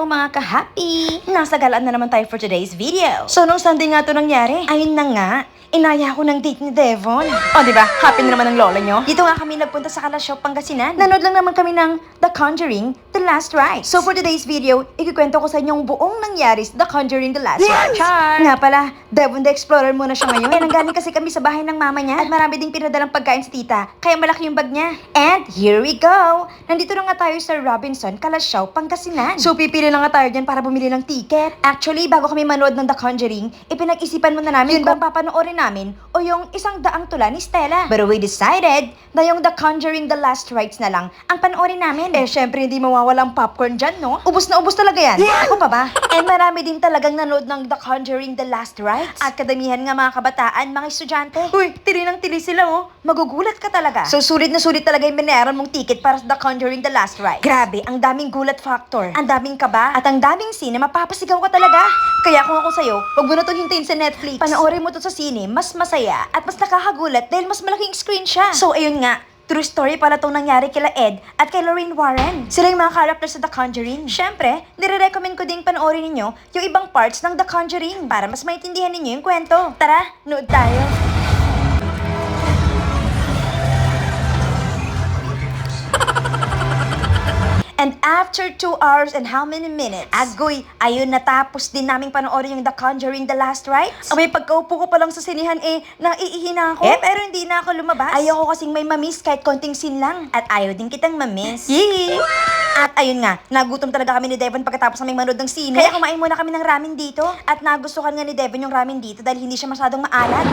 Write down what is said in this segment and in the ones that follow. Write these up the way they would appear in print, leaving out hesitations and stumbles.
Hello mga ka-happy! Nasa galaan na naman tayo for today's video. So nung Sunday nga to nangyari, ayun na nga, inaya ako ng date ni Devon. O diba, happy na naman ang lola nyo. Dito nga kami nagpunta sa Kalasyaw, Pangasinan. Nanood lang naman kami ng The Conjuring, The Last Rites. So for today's video, ikikwento ko sa inyo ang buong nangyari sa The Conjuring, The Last Rites. Char! Nga pala, Devon the Explorer muna siya ngayon. Kaya nanggaling kasi kami sa bahay ng mama niya at marami ding pinadalang pagkain sa tita, kaya malaki yung bag niya. And here we go! Nandito na nga tayo sa Robinson, Kalasyaw, Pangasinan. So pipili lang nga tayo dyan para bumili ng ticket. Actually, bago kami manood ng The Conjuring, ipinag-isipan muna namin yun bang papanoorin namin o yung 100 tula ni Stella. But we decided na yung The Conjuring, The Last Rites na lang ang panoorin namin. Eh, syempre hindi mawawalang popcorn dyan, no? Ubus na ubus talaga yan. Ako pa ba? And marami din talagang nanood ng The Conjuring, The Last Rites. At kadamihan nga mga kabataan, mga estudyante. Uy, tili ng tili sila, oh. Magugulat ka talaga. So, sulit na sulit talaga yung binayaran mong ticket para sa The Conjuring, The Last Rites. Grabe, ang daming gulat factor, ang daming kaba, at ang daming scene na mapapasigaw ka talaga. Kaya kung ako sa'yo, huwag mo na itong hintayin sa Netflix. Panoorin mo to sa sine, mas masaya at mas nakakagulat dahil mas malaking screen siya. So, ayun nga, true story pala itong nangyari kila Ed at kay Lorraine Warren. Sila yung mga characters sa The Conjuring. Siyempre, nire-recommend ko ding panoorin ninyo yung ibang parts ng The Conjuring para mas maintindihan ninyo yung kwento. Tara, nood tayo! And after 2 hours and how many minutes? Agoy, ayun, natapos din naming panoorin yung The Conjuring, The Last Rites. Abay, pagkaupo ko pa lang sa sinihan naiihi na ako. Pero hindi na ako lumabas. Ayoko kasing may mamiss kahit konting scene lang. At ayaw din kitang mamiss. Yee! At ayun nga, nagutom talaga kami ni Devon pagkatapos naming manood ng sine. Kaya kumain muna kami ng ramen dito. At nagustuhan nga ni Devon yung ramen dito dahil hindi siya masyadong maalat.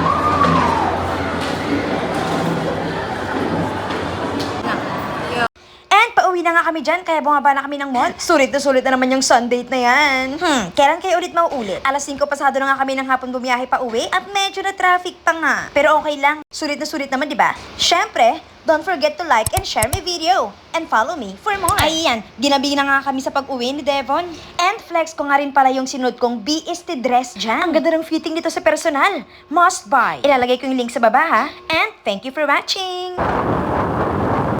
Pauwi na nga kami dyan, kaya bumaba na kami ng mall. Sulit na naman yung Sunday na yan. Kailan kayo ulit mauulit? Alas 5 pasado na nga kami ng hapon bumiyahe pa uwi at medyo na traffic pa nga. Pero okay lang, sulit naman, di ba? Syempre, don't forget to like and share my video. And follow me for more. Ayan, ginabi na nga kami sa pag-uwi ni Devon. And flex ko nga rin pala yung sinuot kong BST dress dyan. Ang ganda ng fitting dito sa personal. Must buy. Ilalagay ko yung link sa baba ha. And thank you for watching.